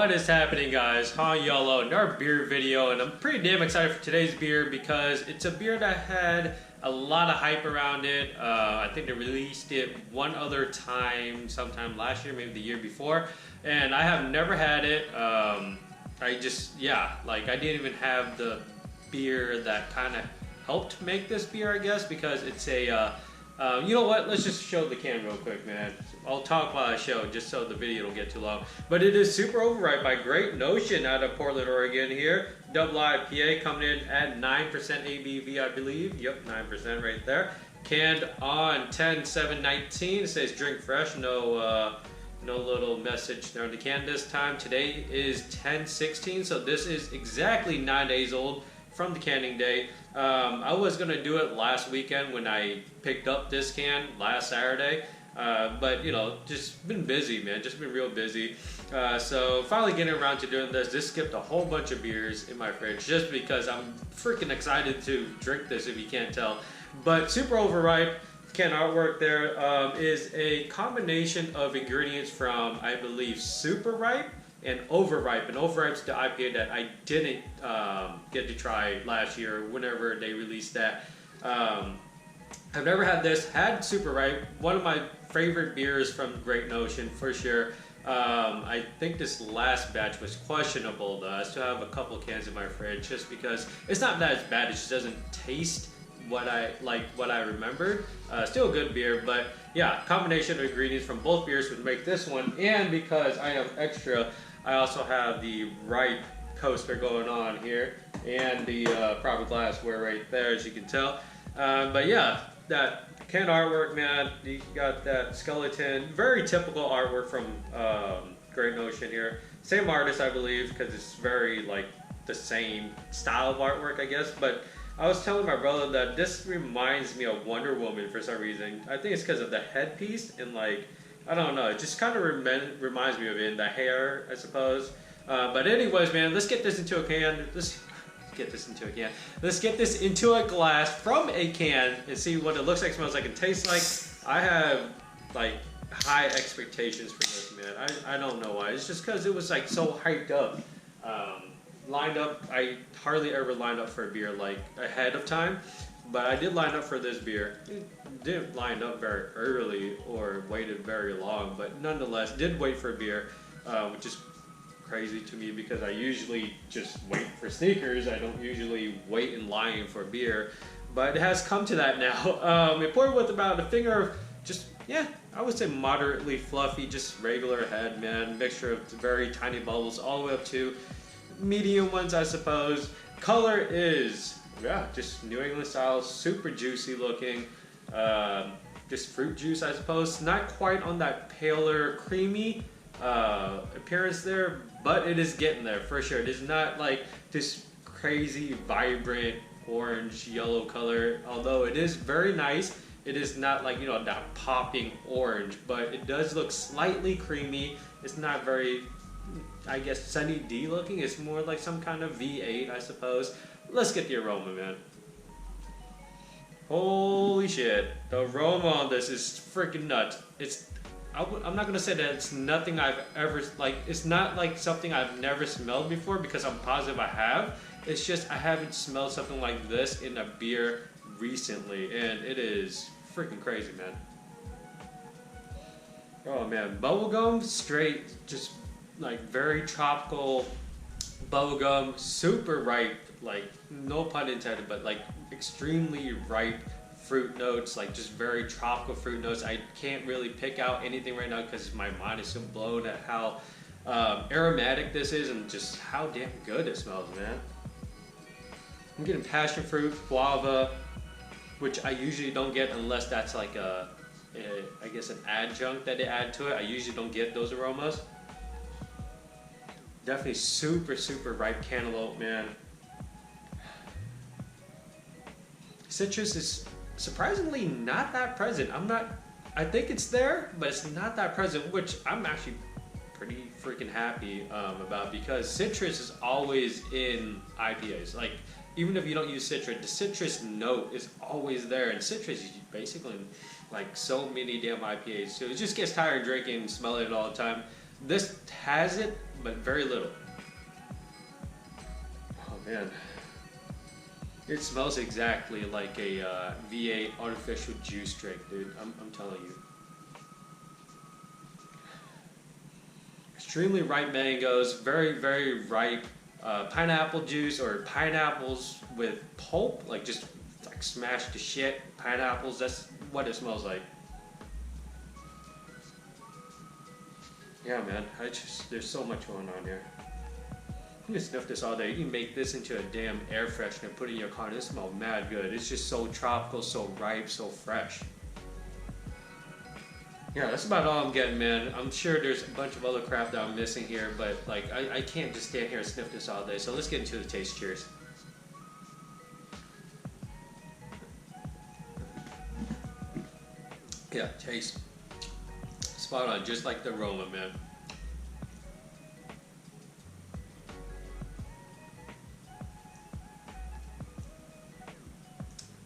What is happening, guys? Han Yellow, another beer video, and I'm pretty damn excited for today's beer because it's a beer that had a lot of hype around it. I think they released it one other time, sometime last year, maybe the year before, and I have never had it. I didn't even have the beer that kind of helped make this beer, I guess, because it's a you know what? Let's just show the can real quick, man. I'll talk while I show, just so the video don't get too long. But it is Super Overripe by Great Notion out of Portland, Oregon here. Double IPA coming in at 9% ABV, I believe. Yep, 9% right there. Canned on 10/7/19. It says drink fresh. No little message there on the can this time. Today is 10/16, so this is exactly 9 days old from the canning day. I was gonna do it last weekend when I picked up this can last Saturday, but you know, just been busy, man. Just been real busy. So finally getting around to doing this. Just skipped a whole bunch of beers in my fridge just because I'm freaking excited to drink this, if you can't tell. But Super Overripe can artwork there is a combination of ingredients from, I believe, Super Ripe and Overripe. And Overripe's the IPA that I didn't get to try last year whenever they released that. I've never had this. Had Super Ripe, one of my favorite beers from Great Notion for sure. I think this last batch was questionable though. I still have a couple cans in my fridge just because it's not that as bad. It just doesn't taste what I remembered. Still a good beer, but yeah, combination of ingredients from both beers would make this one. And because I have extra, I also have the Ripe coaster going on here and the proper glassware right there, as you can tell. But yeah, that can artwork, man. You got that skeleton, very typical artwork from Great Notion here. Same artist, I believe, because it's very like the same style of artwork, I guess. But I was telling my brother that this reminds me of Wonder Woman for some reason. I think it's because of the headpiece and like, I don't know, it just kind of reminds me of it, the hair, I suppose. But anyways, man, let's get this into a can. Let's get this into a glass from a can and see what it looks like, smells like, and tastes like. I have like high expectations for this, man. I don't know why. It's just because it was like so hyped up. Lined up, I hardly ever line up for a beer like ahead of time, but I did line up for this beer. It didn't line up very early or waited very long, but nonetheless did wait for a beer, which is crazy to me because I usually just wait for sneakers. I don't usually wait in line for beer, but it has come to that now. It poured with about a finger of just, yeah, I would say moderately fluffy, just regular head, man. Mixture of very tiny bubbles all the way up to medium ones, I suppose. Color is, yeah, just New England style, super juicy looking. Just fruit juice, I suppose. Not quite on that paler, creamy appearance there, but it is getting there for sure. It is not like this crazy, vibrant orange, yellow color, although it is very nice. It is not like, you know, that popping orange, but it does look slightly creamy. It's not very, I guess, Sunny D looking. It's more like some kind of V8, I suppose. Let's get the aroma, man. Holy shit. The aroma on this is freaking nuts. I'm not gonna say that it's nothing I've ever, like, it's not like something I've never smelled before, because I'm positive I have. It's just I haven't smelled something like this in a beer recently, and it is freaking crazy, man. Oh man, bubblegum, straight, just like very tropical bubblegum, super ripe, like no pun intended, but like extremely ripe fruit notes, like just very tropical fruit notes. I can't really pick out anything right now because my mind is so blown at how aromatic this is and just how damn good it smells, man. I'm getting passion fruit, guava, which I usually don't get unless that's like I guess an adjunct that they add to it. I usually don't get those aromas. Definitely super, super ripe cantaloupe, man. Citrus is surprisingly not that present. I think it's there, but it's not that present, which I'm actually pretty freaking happy about, because citrus is always in IPAs. Like, even if you don't use citrus, the citrus note is always there, and citrus is basically in like so many damn IPAs. So it just gets tired drinking and smelling it all the time. This has it, but very little. Oh man. It smells exactly like a V8 artificial juice drink, dude. I'm telling you. Extremely ripe mangoes, very, very ripe pineapple juice or pineapples with pulp, like just like smashed to shit pineapples. That's what it smells like. Yeah, man. There's so much going on here. You can sniff this all day. You can make this into a damn air freshener, put it in your car, and it smells mad good. It's just so tropical, so ripe, so fresh. Yeah, that's about all I'm getting, man. I'm sure there's a bunch of other crap that I'm missing here, but like I can't just stand here and sniff this all day. So let's get into the taste. Cheers. Yeah, taste. Spot on, just like the aroma, man.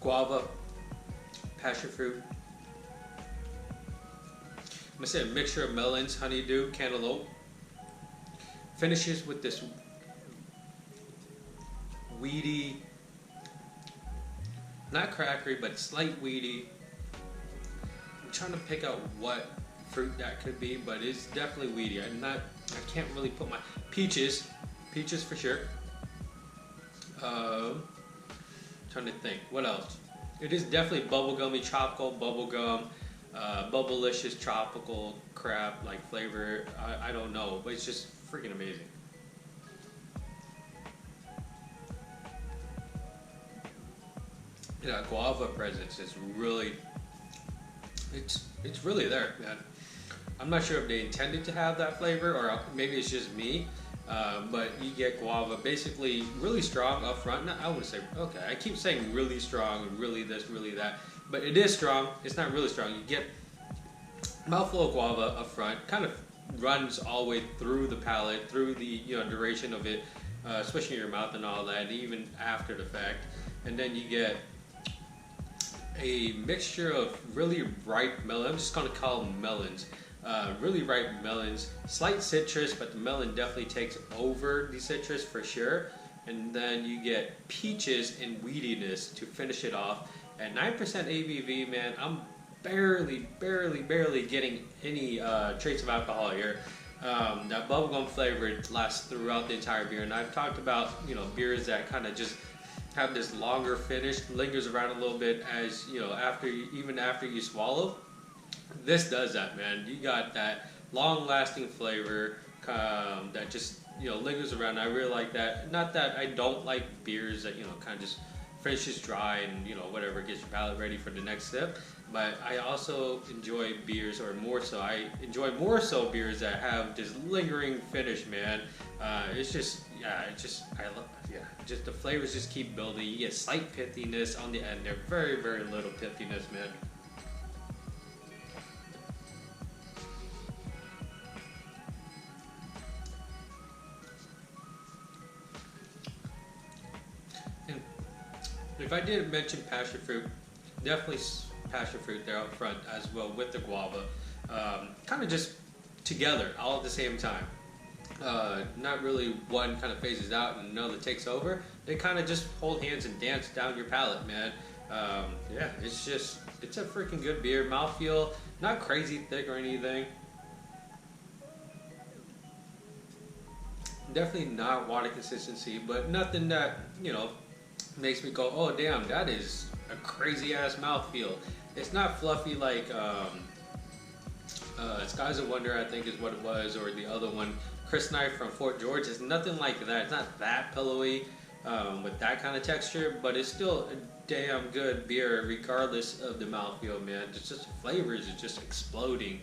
Guava, passion fruit. I'm gonna say a mixture of melons, honeydew, cantaloupe. Finishes with this weedy, not crackery, but slight weedy. I'm trying to pick out what fruit that could be, but it's definitely weedy. I can't really put my peaches for sure. Trying to think, what else? It is definitely bubblegummy, tropical bubblegum, bubblicious tropical crap like flavor. I don't know, but it's just freaking amazing. Yeah, guava presence is really, it's really there, man. I'm not sure if they intended to have that flavor or maybe it's just me. But you get guava basically really strong up front. I wouldn't say, okay, I keep saying really strong, really this, really that, but it is strong. It's not really strong. You get mouthful of guava up front, kind of runs all the way through the palate, through the duration of it, especially in your mouth and all that, even after the fact. And then you get a mixture of really ripe melons. I'm just going to call them melons. Really ripe melons, slight citrus, but the melon definitely takes over the citrus for sure. And then you get peaches and weediness to finish it off. At 9% ABV, man, I'm barely getting any trace of alcohol here. That bubblegum flavor lasts throughout the entire beer. And I've talked about beers that kind of just have this longer finish, lingers around a little bit as even after you swallow. This does that, man. You got that long-lasting flavor that just lingers around. I really like that. Not that I don't like beers that kind of just finishes dry and whatever, gets your palate ready for the next sip. But I also enjoy beers, or more so, I enjoy more so beers that have this lingering finish, man. It's just just the flavors just keep building. You get slight pithiness on the end. They're very little pithiness, man. If I did mention passion fruit, definitely passion fruit there up front as well with the guava. Kind of just together all at the same time. Not really one kind of phases out and another takes over. They kind of just hold hands and dance down your palate, man. Yeah, it's a freaking good beer. Mouthfeel, not crazy thick or anything. Definitely not water consistency, but nothing that, makes me go, oh damn, that is a crazy ass mouthfeel. It's not fluffy like Skies of Wonder, I think is what it was, or the other one, Chris Knife from Fort George. It's nothing like that. It's not that pillowy with that kind of texture, but it's still a damn good beer regardless of the mouthfeel, man. It's just flavors is just exploding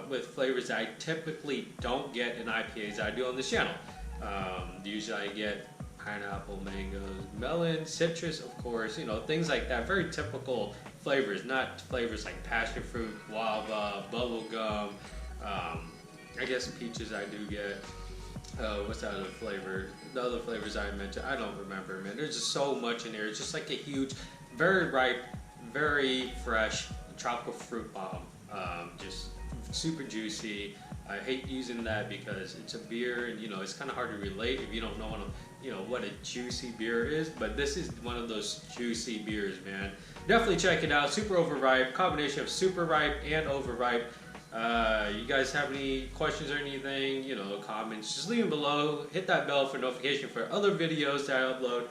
with flavors that I typically don't get in IPAs I do on this channel. Usually I get pineapple, mangoes, melon, citrus, of course, things like that. Very typical flavors, not flavors like passion fruit, guava, bubblegum. I guess peaches I do get. What's that other flavor? The other flavors I mentioned, I don't remember, man. There's just so much in there. It's just like a huge, very ripe, very fresh tropical fruit bomb. Just super juicy. I hate using that because it's a beer, and you know it's kind of hard to relate if you don't know what a juicy beer is. But this is one of those juicy beers, man. Definitely check it out. Super overripe, combination of super ripe and overripe. You guys have any questions or anything? You know, comments, just leave them below. Hit that bell for notification for other videos that I upload.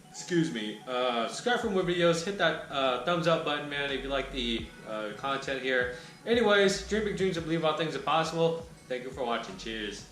Excuse me. Subscribe for more videos. Hit that thumbs up button, man, if you like the content here. Anyways, dream big dreams and believe all things are possible. Thank you for watching. Cheers.